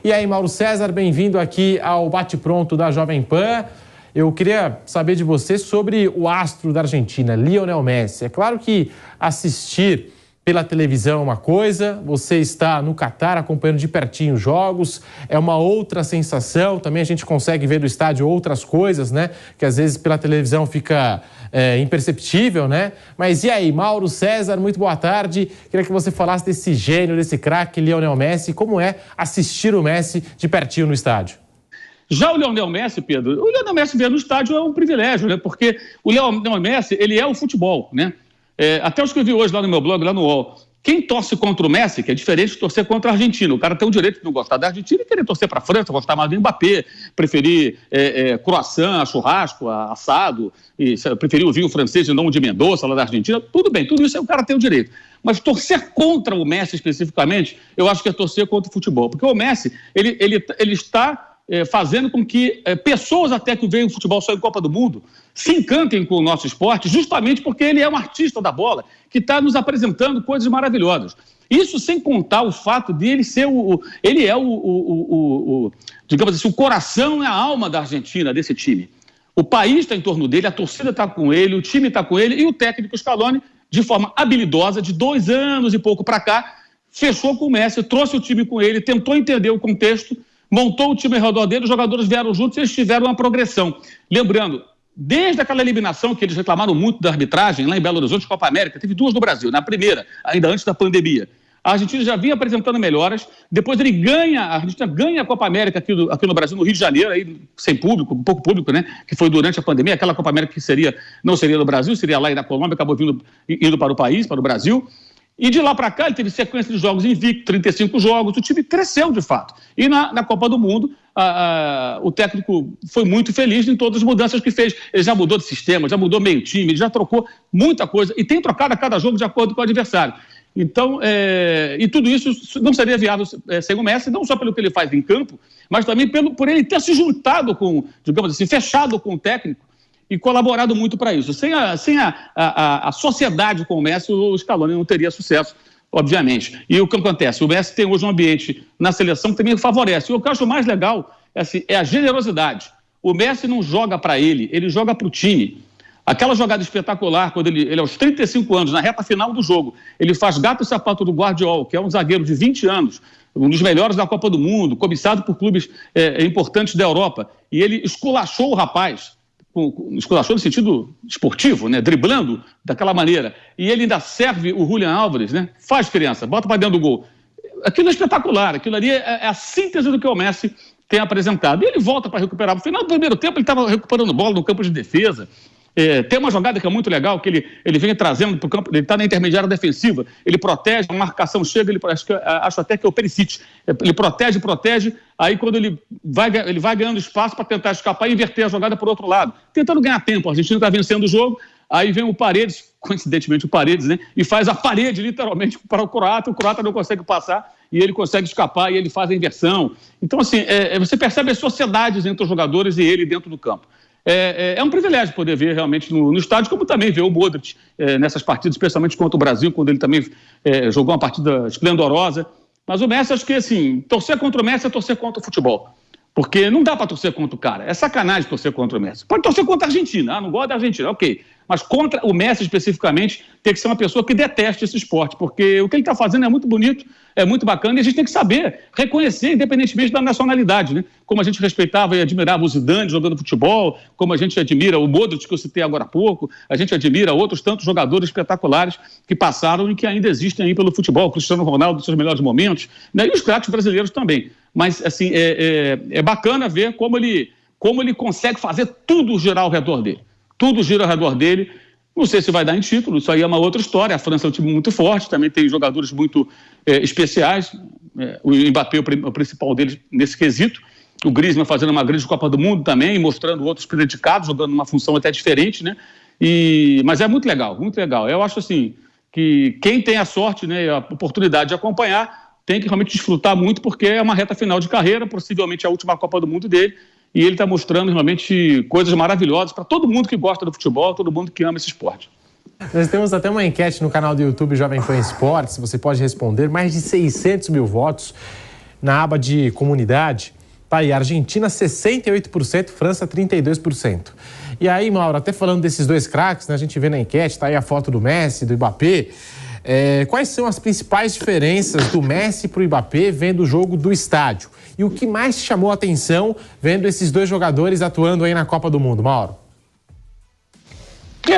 E aí, Mauro César, bem-vindo aqui ao Bate-Pronto da Jovem Pan. Eu queria saber de você sobre o astro da Argentina, Lionel Messi. É claro que assistir pela televisão é uma coisa, você está no Catar acompanhando de pertinho os jogos, é uma outra sensação. Também a gente consegue ver do estádio outras coisas, né? Que às vezes pela televisão fica imperceptível, né? Mas e aí, Mauro César, muito boa tarde. Queria que você falasse desse gênio, desse craque, Lionel Messi. Como é assistir o Messi de pertinho no estádio? Já o Lionel Messi, Pedro, o Lionel Messi ver no estádio é um privilégio, né? Porque o Lionel Messi, ele é o futebol, né? Até eu escrevi hoje lá no meu blog, lá no UOL. Quem torce contra o Messi, que é diferente de torcer contra a Argentina. O cara tem o direito de não gostar da Argentina e querer torcer para a França, gostar mais do Mbappé, preferir croissant, churrasco, assado, preferir o vinho francês e não o de Mendoza, lá da Argentina. Tudo bem, tudo isso o cara tem o direito. Mas torcer contra o Messi especificamente, eu acho que é torcer contra o futebol. Porque o Messi, ele está fazendo com que pessoas até que veem o futebol só em Copa do Mundo se encantem com o nosso esporte, justamente porque ele é um artista da bola que está nos apresentando coisas maravilhosas. Isso sem contar o fato de ele ser digamos assim, o coração e a alma da Argentina, desse time. O país está em torno dele, a torcida está com ele, o time está com ele e o técnico Scaloni, de forma habilidosa, de 2 anos e pouco para cá, fechou com o Messi, trouxe o time com ele, tentou entender o contexto, montou o time ao redor dele, os jogadores vieram juntos e eles tiveram uma progressão. Lembrando, desde aquela eliminação que eles reclamaram muito da arbitragem, lá em Belo Horizonte, Copa América, teve 2 no Brasil, na primeira, ainda antes da pandemia. A Argentina já vinha apresentando melhoras, depois a Argentina ganha a Copa América aqui no Brasil, no Rio de Janeiro, aí, sem público, um pouco público, né? Que foi durante a pandemia, aquela Copa América que não seria no Brasil, seria lá na Colômbia, acabou indo para o país, para o Brasil. E de lá para cá ele teve sequência de jogos invicto, 35 jogos, o time cresceu de fato. E na Copa do Mundo, o técnico foi muito feliz em todas as mudanças que fez. Ele já mudou de sistema, já mudou meio time, ele já trocou muita coisa e tem trocado a cada jogo de acordo com o adversário. Então, e tudo isso não seria viável sem o Messi, não só pelo que ele faz em campo, mas também por ele ter se juntado digamos assim, fechado com o técnico e colaborado muito para isso. Sem a sociedade com o Messi, o Scaloni não teria sucesso, obviamente. E o que acontece? O Messi tem hoje um ambiente na seleção que também favorece. E o que eu acho mais legal é a generosidade. O Messi não joga para ele joga para o time. Aquela jogada espetacular, quando ele aos 35 anos, na reta final do jogo, ele faz gato e sapato do Guardiola, que é um zagueiro de 20 anos, um dos melhores da Copa do Mundo, cobiçado por clubes importantes da Europa, e ele esculachou o rapaz, esculachou no sentido esportivo, né? Driblando daquela maneira, e ele ainda serve o Julián Álvares, né? Faz criança, bota para dentro do gol. Aquilo é espetacular, aquilo ali é a síntese do que o Messi tem apresentado. E ele volta para recuperar. No final do primeiro tempo, ele estava recuperando bola no campo de defesa. Tem uma jogada que é muito legal, que ele vem trazendo para o campo, ele está na intermediária defensiva, ele protege, a marcação chega, acho até que é o Perisic, ele protege, aí quando ele vai ganhando espaço para tentar escapar e inverter a jogada por outro lado, tentando ganhar tempo. A Argentina está vencendo o jogo, aí vem o Paredes, coincidentemente o Paredes, né, e faz a parede literalmente para o Croata não consegue passar e ele consegue escapar e ele faz a inversão. Então, assim, você percebe as sociedades entre os jogadores e ele dentro do campo. É um privilégio poder ver realmente no estádio, como também ver o Modric nessas partidas, especialmente contra o Brasil, quando ele também jogou uma partida esplendorosa. Mas o Messi, acho que assim, torcer contra o Messi é torcer contra o futebol. Porque não dá para torcer contra o cara. É sacanagem torcer contra o Messi. Pode torcer contra a Argentina. Não gosta da Argentina, ok. Mas contra o Messi especificamente, tem que ser uma pessoa que deteste esse esporte. Porque o que ele está fazendo é muito bonito, é muito bacana, e a gente tem que saber reconhecer, independentemente da nacionalidade, né? Como a gente respeitava e admirava o Zidane jogando futebol, como a gente admira o Modric, que eu citei agora há pouco, a gente admira outros tantos jogadores espetaculares que passaram e que ainda existem aí pelo futebol. O Cristiano Ronaldo, dos seus melhores momentos, né? E os craques brasileiros também. Mas, assim, é bacana ver como ele consegue fazer tudo girar ao redor dele. Tudo gira ao redor dele. Não sei se vai dar em título, isso aí é uma outra história. A França é um time muito forte, também tem jogadores muito especiais. O Mbappé é o principal deles nesse quesito. O Griezmann fazendo uma grande Copa do Mundo também, mostrando outros predicados, jogando uma função até diferente, né? Mas é muito legal, muito legal. Eu acho assim que quem tem a sorte, né, a oportunidade de acompanhar, tem que realmente desfrutar muito, porque é uma reta final de carreira, possivelmente a última Copa do Mundo dele, e ele está mostrando realmente coisas maravilhosas para todo mundo que gosta do futebol, todo mundo que ama esse esporte. Nós temos até uma enquete no canal do YouTube Jovem Pan Esportes, você pode responder, mais de 600 mil votos. na aba de comunidade, tá aí, Argentina 68%, França 32%. E aí, Mauro, até falando desses dois craques, né, a gente vê na enquete, tá aí a foto do Messi, do Mbappé. Quais são as principais diferenças do Messi para o Mbappé vendo o jogo do estádio? E o que mais te chamou a atenção vendo esses dois jogadores atuando aí na Copa do Mundo, Mauro?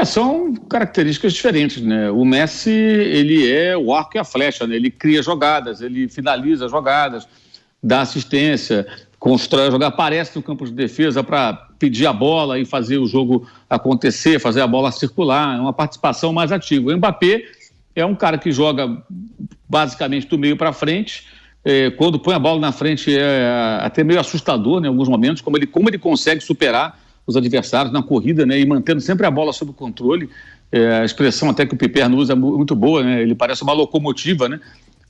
São características diferentes, né? O Messi, ele é o arco e a flecha, né? Ele cria jogadas, ele finaliza jogadas, dá assistência, constrói a jogada, aparece no campo de defesa para pedir a bola e fazer o jogo acontecer, fazer a bola circular, é uma participação mais ativa. O Mbappé é um cara que joga basicamente do meio para frente, quando põe a bola na frente é até meio assustador, né, em alguns momentos, como ele consegue superar os adversários na corrida, né, e mantendo sempre a bola sob controle. A expressão até que o Piperno usa é muito boa, né, ele parece uma locomotiva, né,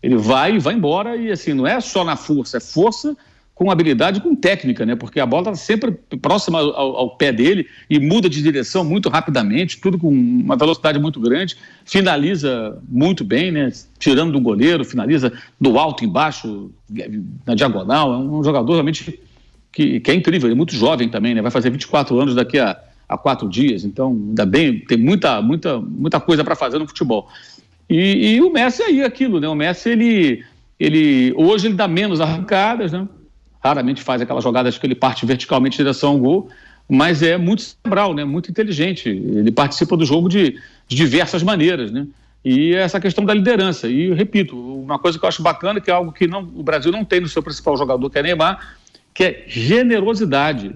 ele vai embora e assim, não é só na força, é força com habilidade, com técnica, né? Porque a bola está sempre próxima ao pé dele e muda de direção muito rapidamente, tudo com uma velocidade muito grande, finaliza muito bem, né? Tirando do goleiro, finaliza do alto embaixo, na diagonal. É um jogador realmente que é incrível, ele é muito jovem também, né? Vai fazer 24 anos daqui a 4 dias, então ainda bem, tem muita coisa para fazer no futebol. E o Messi aí, aquilo, né? O Messi, hoje ele dá menos arrancadas, né? Raramente faz aquelas jogadas que ele parte verticalmente em direção ao gol, mas é muito cerebral, né? Muito inteligente. Ele participa do jogo de diversas maneiras, né? E essa questão da liderança. E, eu repito, uma coisa que eu acho bacana, que é algo que o Brasil não tem no seu principal jogador, que é Neymar, que é generosidade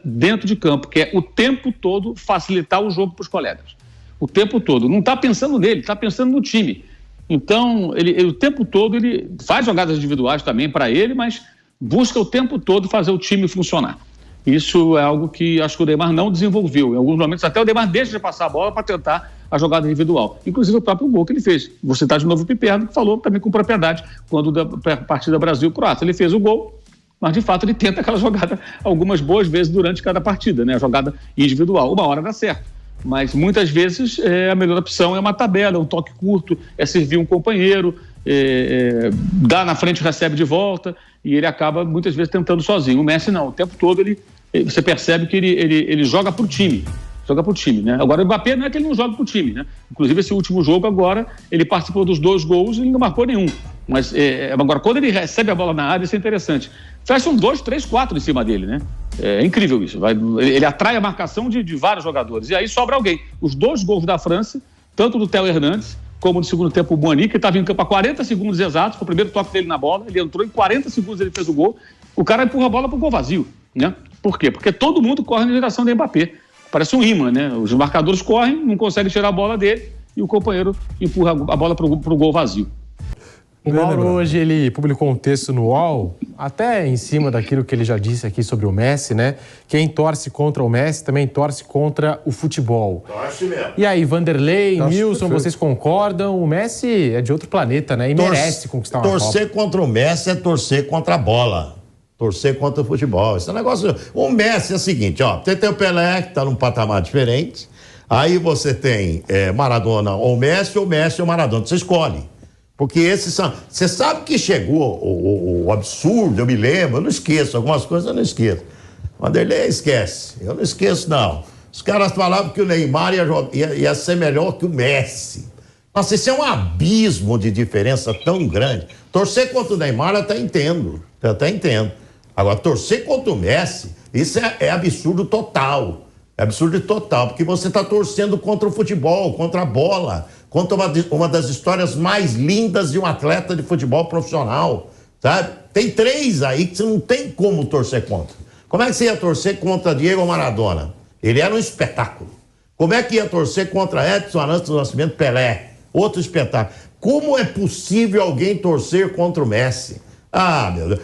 dentro de campo, que é o tempo todo facilitar o jogo para os colegas. O tempo todo. Não está pensando nele, está pensando no time. Então, ele o tempo todo, ele faz jogadas individuais também para ele, mas busca o tempo todo fazer o time funcionar. Isso é algo que acho que o Neymar não desenvolveu. Em alguns momentos até o Neymar deixa de passar a bola para tentar a jogada individual. Inclusive o próprio gol que ele fez. Vou citar de novo o Piperno, que falou também com propriedade quando da partida Brasil-Croácia. Ele fez o gol, mas de fato ele tenta aquela jogada algumas boas vezes durante cada partida, né? A jogada individual. Uma hora dá certo. Mas muitas vezes a melhor opção é uma tabela, um toque curto, é servir um companheiro, dá na frente, recebe de volta, e ele acaba muitas vezes tentando sozinho. O Messi não, o tempo todo você percebe que ele joga pro time. Né? Agora o Mbappé não é que ele não joga pro time, né? Inclusive esse último jogo agora, ele participou dos 2 gols e ele não marcou nenhum. Mas agora quando ele recebe a bola na área, isso é interessante. Fecha 2, 3, 4 em cima dele, né? É incrível isso. Ele atrai a marcação de vários jogadores. E aí sobra alguém. Os 2 gols da França, tanto do Théo Hernandes, como no segundo tempo o Boani, que estava em campo a 40 segundos exatos, foi o primeiro toque dele na bola, ele entrou, em 40 segundos ele fez o gol, o cara empurra a bola para o gol vazio, né? Por quê? Porque todo mundo corre na direção do Mbappé. Parece um imã, né? Os marcadores correm, não conseguem tirar a bola dele e o companheiro empurra a bola para o gol vazio. O Mauro hoje ele publicou um texto no UOL, até em cima daquilo que ele já disse aqui sobre o Messi, né? Quem torce contra o Messi também torce contra o futebol. Torce mesmo. E aí, Vanderlei, Nilson, vocês concordam? O Messi é de outro planeta, né? E merece conquistar uma Copa. Torcer contra o Messi é torcer contra a bola. Torcer contra o futebol. Esse é um negócio... O Messi é o seguinte, ó. Você tem o Pelé, que tá num patamar diferente. Aí você tem Maradona ou Messi ou Maradona. Você escolhe. Porque esses são... Você sabe que chegou o absurdo, eu me lembro, eu não esqueço, algumas coisas eu não esqueço. Vanderlei esquece, eu não esqueço não. Os caras falavam que o Neymar ia ser melhor que o Messi. Nossa, isso é um abismo de diferença tão grande. Torcer contra o Neymar eu até entendo. Agora, torcer contra o Messi, isso é absurdo total. É absurdo total, porque você está torcendo contra o futebol, contra a bola, contra uma das histórias mais lindas de um atleta de futebol profissional, sabe? Tem 3 aí que você não tem como torcer contra. Como é que você ia torcer contra Diego Maradona? Ele era um espetáculo. Como é que ia torcer contra Edson Arantes do Nascimento, Pelé? Outro espetáculo. Como é possível alguém torcer contra o Messi? Ah, meu Deus.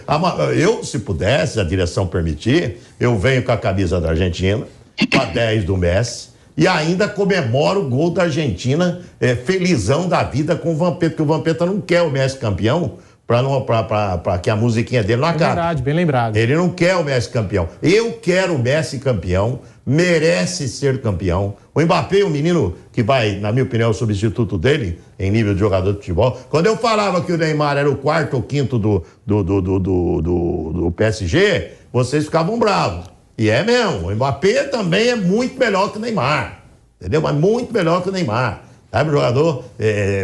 Eu, se pudesse, a direção permitir, eu venho com a camisa da Argentina, com a 10 do Messi, e ainda comemoro o gol da Argentina, felizão da vida com o Vampeta, porque o Vampeta não quer o Messi campeão, para que a musiquinha dele não acabe. É verdade, bem lembrado. Ele não quer o Messi campeão. Eu quero o Messi campeão, merece ser campeão. O Mbappé, o menino que vai, na minha opinião, é o substituto dele, em nível de jogador de futebol. Quando eu falava que o Neymar era o quarto ou quinto do PSG, vocês ficavam bravos. E é mesmo, o Mbappé também é muito melhor que o Neymar, entendeu? Mas muito melhor que o Neymar. Sabe, um jogador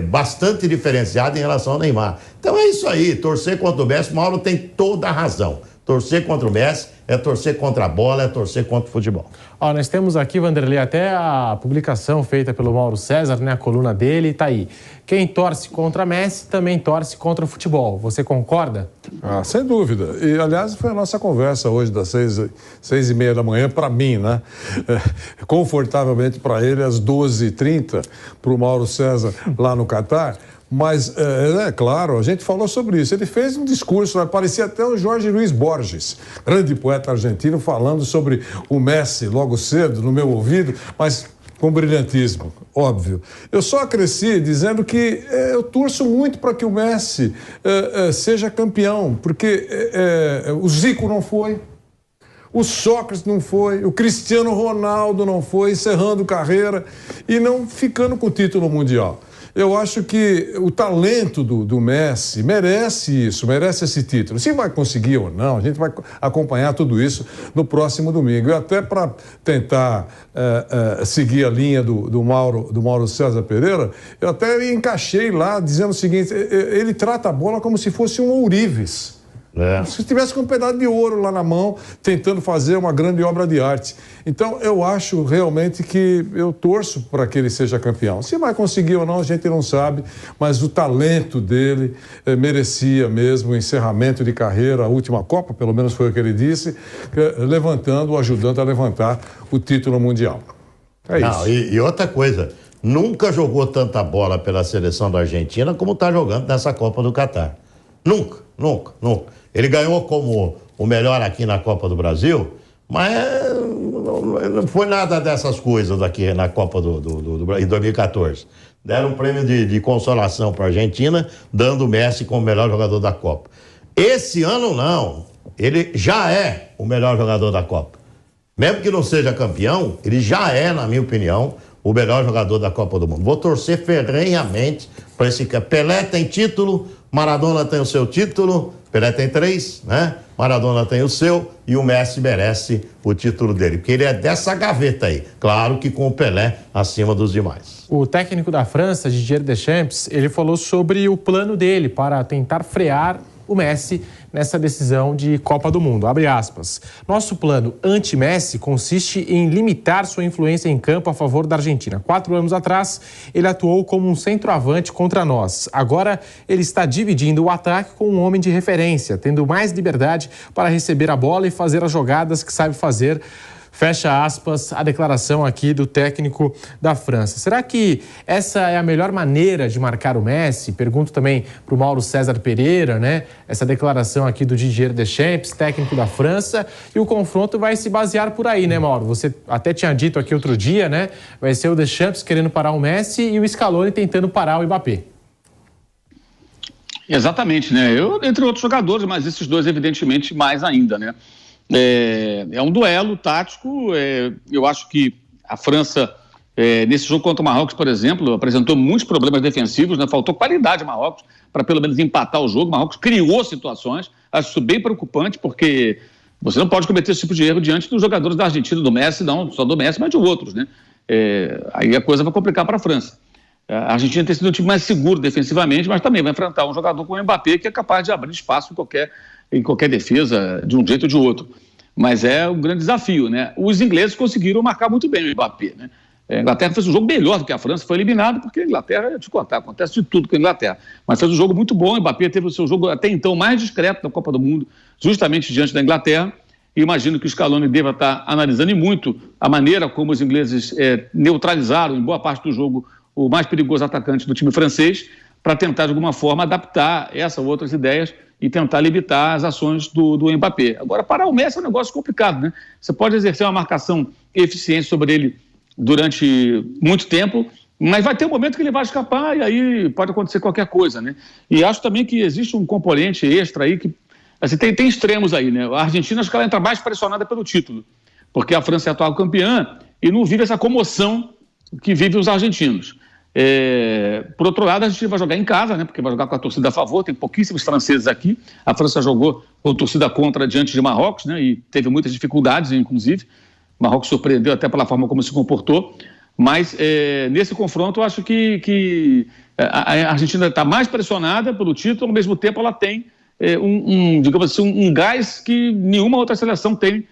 bastante diferenciado em relação ao Neymar. Então é isso aí, torcer contra o Messi, o Mauro tem toda a razão. Torcer contra o Messi é torcer contra a bola, é torcer contra o futebol. Ó, nós temos aqui, Vanderlei, até a publicação feita pelo Mauro César, né, a coluna dele, tá aí. Quem torce contra Messi também torce contra o futebol. Você concorda? Ah, sem dúvida. E, aliás, foi a nossa conversa hoje das 6h30 da manhã, para mim, né? Confortavelmente para ele, às 12h30, para o Mauro César, lá no Catar. Mas, é claro, a gente falou sobre isso. Ele fez um discurso, parecia até o Jorge Luis Borges, grande poeta argentino, falando sobre o Messi logo cedo, no meu ouvido, mas com brilhantismo, óbvio. Eu só acresci dizendo que eu torço muito para que o Messi seja campeão, porque o Zico não foi, o Sócrates não foi, o Cristiano Ronaldo não foi, encerrando carreira e não ficando com o título mundial. Eu acho que o talento do Messi merece isso, merece esse título. Se vai conseguir ou não, a gente vai acompanhar tudo isso no próximo domingo. E até para tentar seguir a linha do Mauro César Pereira, eu até encaixei lá dizendo o seguinte, ele trata a bola como se fosse um ourives. Se estivesse com um pedaço de ouro lá na mão, tentando fazer uma grande obra de arte. Então, eu acho realmente que eu torço para que ele seja campeão. Se vai conseguir ou não, a gente não sabe, mas o talento dele merecia mesmo o encerramento de carreira, a última Copa, pelo menos foi o que ele disse, ajudando a levantar o título mundial. É isso. E outra coisa, nunca jogou tanta bola pela seleção da Argentina como está jogando nessa Copa do Catar. Nunca. Ele ganhou como o melhor aqui na Copa do Brasil, mas não foi nada dessas coisas aqui na Copa em 2014. Deram um prêmio de consolação para a Argentina, dando o Messi como melhor jogador da Copa. Esse ano não, ele já é o melhor jogador da Copa. Mesmo que não seja campeão, ele já é, na minha opinião, o melhor jogador da Copa do Mundo. Vou torcer ferrenhamente para esse cara. Pelé tem título, Maradona tem o seu título, Pelé tem 3, né? Maradona tem o seu e o Messi merece o título dele, porque ele é dessa gaveta aí. Claro que com o Pelé acima dos demais. O técnico da França, Didier Deschamps, ele falou sobre o plano dele para tentar frear o Messi nessa decisão de Copa do Mundo. Abre aspas. Nosso plano anti-Messi consiste em limitar sua influência em campo a favor da Argentina. 4 anos atrás, ele atuou como um centroavante contra nós. Agora, ele está dividindo o ataque com um homem de referência, tendo mais liberdade para receber a bola e fazer as jogadas que sabe fazer. Fecha aspas, a declaração aqui do técnico da França. Será que essa é a melhor maneira de marcar o Messi? Pergunto também para o Mauro César Pereira, né? Essa declaração aqui do Didier Deschamps, técnico da França, e o confronto vai se basear por aí, né, Mauro? Você até tinha dito aqui outro dia, né? Vai ser o Deschamps querendo parar o Messi e o Scaloni tentando parar o Mbappé. Exatamente, né? Entre outros jogadores, mas esses dois, evidentemente, mais ainda, né? É um duelo tático. Eu acho que a França, nesse jogo contra o Marrocos, por exemplo, apresentou muitos problemas defensivos, né? Faltou qualidade ao Marrocos para pelo menos empatar o jogo. O Marrocos criou situações, acho isso bem preocupante, porque você não pode cometer esse tipo de erro diante dos jogadores da Argentina, do Messi, não só do Messi, mas de outros, né? Aí a coisa vai complicar para a França. A Argentina tem sido um time mais seguro defensivamente, mas também vai enfrentar um jogador como o Mbappé, que é capaz de abrir espaço em qualquer defesa, de um jeito ou de outro. Mas é um grande desafio, né? Os ingleses conseguiram marcar muito bem o Mbappé, né? A Inglaterra fez um jogo melhor do que a França, foi eliminado, porque a Inglaterra, te contar, acontece de tudo com a Inglaterra. Mas fez um jogo muito bom, o Mbappé teve o seu jogo até então mais discreto na Copa do Mundo, justamente diante da Inglaterra. E imagino que o Scaloni deva estar analisando muito a maneira como os ingleses neutralizaram, em boa parte do jogo, o mais perigoso atacante do time francês, para tentar, de alguma forma, adaptar essas ou outras ideias e tentar limitar as ações do Mbappé. Agora, parar o Messi é um negócio complicado, né? Você pode exercer uma marcação eficiente sobre ele durante muito tempo, Mas vai ter um momento que ele vai escapar e aí pode acontecer qualquer coisa, né? E acho também que existe um componente extra aí que, assim, tem extremos aí, né? A Argentina, acho que ela entra mais pressionada pelo título, porque a França é a atual campeã e não vive essa comoção que vivem os argentinos. Por outro lado, a gente vai jogar em casa, né? Porque vai jogar com a torcida a favor, tem pouquíssimos franceses aqui. A França jogou com torcida contra diante de Marrocos, né? E teve muitas dificuldades, inclusive. Marrocos surpreendeu até pela forma como se comportou. Mas nesse confronto, eu acho que a Argentina está mais pressionada pelo título, ao mesmo tempo ela tem digamos assim, um gás que nenhuma outra seleção teve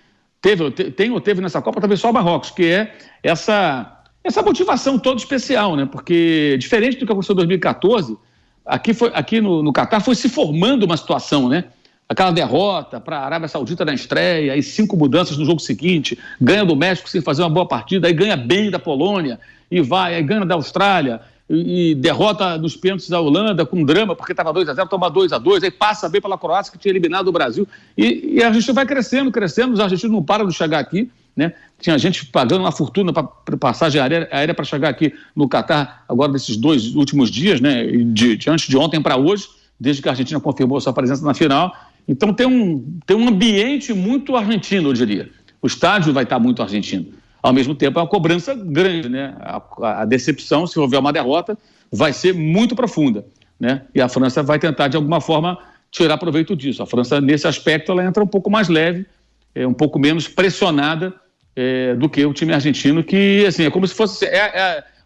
nessa Copa, talvez só o Marrocos, que é essa motivação toda especial, né? Porque, diferente do que aconteceu em 2014, aqui no Catar foi se formando uma situação, né? Aquela derrota para a Arábia Saudita na estreia, aí 5 mudanças no jogo seguinte, ganha do México sem fazer uma boa partida, aí ganha bem da Polônia, aí ganha da Austrália, e derrota nos pênaltis da Holanda com drama, porque estava 2-0, toma 2-2, aí passa bem pela Croácia, que tinha eliminado o Brasil, e a Argentina vai crescendo, os argentinos não param de chegar aqui, né? Tinha gente pagando uma fortuna para passagem aérea para chegar aqui no Catar, agora nesses 2 últimos dias, né? Antes de ontem para hoje, desde que a Argentina confirmou sua presença na final. Então tem um ambiente muito argentino, eu diria. O estádio vai estar muito argentino. Ao mesmo tempo, é uma cobrança grande, né? A decepção, se houver uma derrota, vai ser muito profunda, né? E a França vai tentar, de alguma forma, tirar proveito disso. A França, nesse aspecto, ela entra um pouco mais leve, um pouco menos pressionada do que o time argentino, que, assim, é como se fosse...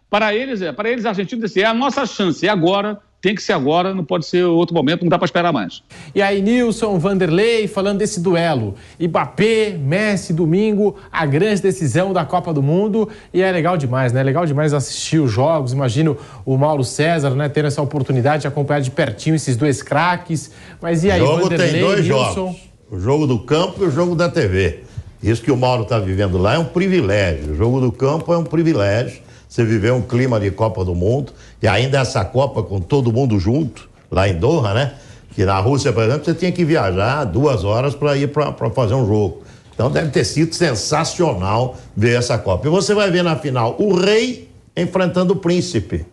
para eles, argentinos, assim, é a nossa chance, é agora, tem que ser agora, não pode ser outro momento, não dá para esperar mais. E aí, Nilson, Vanderlei, falando desse duelo, Mbappé, Messi, domingo, a grande decisão da Copa do Mundo, e é legal demais, né? É legal demais assistir os jogos, imagino o Mauro César, né, ter essa oportunidade de acompanhar de pertinho esses 2 craques, mas e aí, Vanderlei, tem 2 Nilson? jogos, o jogo do campo e o jogo da TV. Isso que o Mauro está vivendo lá é um privilégio, o jogo do campo é um privilégio, você viver um clima de Copa do Mundo, e ainda essa Copa com todo mundo junto, lá em Doha, né? Que na Rússia, por exemplo, você tinha que viajar 2 horas para ir para fazer um jogo. Então deve ter sido sensacional ver essa Copa. E você vai ver na final o rei enfrentando o príncipe,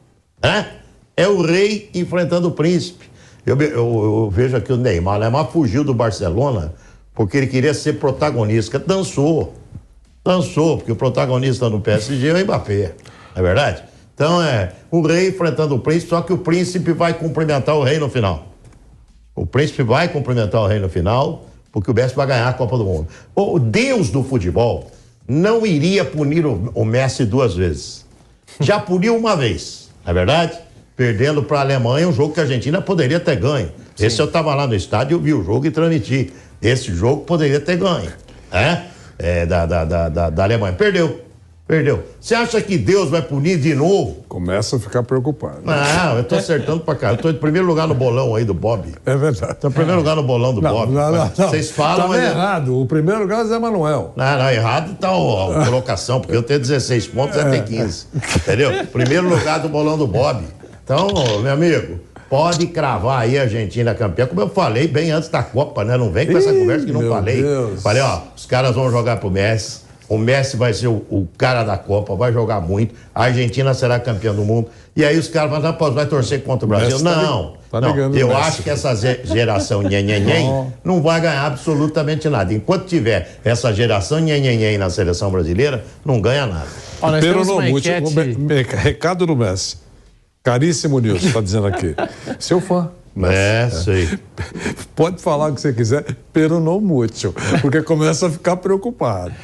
né? É o rei enfrentando o príncipe. Eu vejo aqui o Neymar, fugiu do Barcelona porque ele queria ser protagonista. Dançou, porque o protagonista no PSG é o Mbappé. Não é verdade? Então o rei enfrentando o príncipe, só que o príncipe vai cumprimentar o rei no final. O príncipe vai cumprimentar o rei no final, porque o Messi vai ganhar a Copa do Mundo. O Deus do futebol não iria punir o Messi 2 vezes. Já puniu uma vez, não é verdade? Perdendo para a Alemanha, um jogo que a Argentina poderia ter ganho. Sim. Esse eu estava lá no estádio, eu vi o jogo e transmiti. Esse jogo poderia ter ganho, da Alemanha. Perdeu. Você acha que Deus vai punir de novo? Começa a ficar preocupado. Não, eu tô acertando pra cá. Eu tô em primeiro lugar no bolão aí do Bob. É verdade. Tô em primeiro lugar no bolão do Bob. Não. Vocês falam... Tá errado. O primeiro lugar é o Zé Manuel. Não, errado tá a colocação, porque eu tenho 16 pontos, Zé tem 15. Entendeu? Primeiro lugar do bolão do Bob. Então, meu amigo, pode cravar aí a Argentina campeã, como eu falei bem antes da Copa, né? Não vem com essa conversa que não falei. Deus. Falei, os caras vão jogar pro Messi. O Messi vai ser o cara da Copa, vai jogar muito. A Argentina será campeã do mundo. E aí os caras vão vai torcer contra o Brasil. Não. Eu acho que essa geração nhenhenhen não vai ganhar absolutamente nada. Enquanto tiver essa geração nhenhenhen na seleção brasileira, não ganha nada. Recado do Messi. Caríssimo Nilson, está dizendo aqui. Seu fã. Sei. Pode falar o que você quiser, pero não muito, porque começa a ficar preocupado.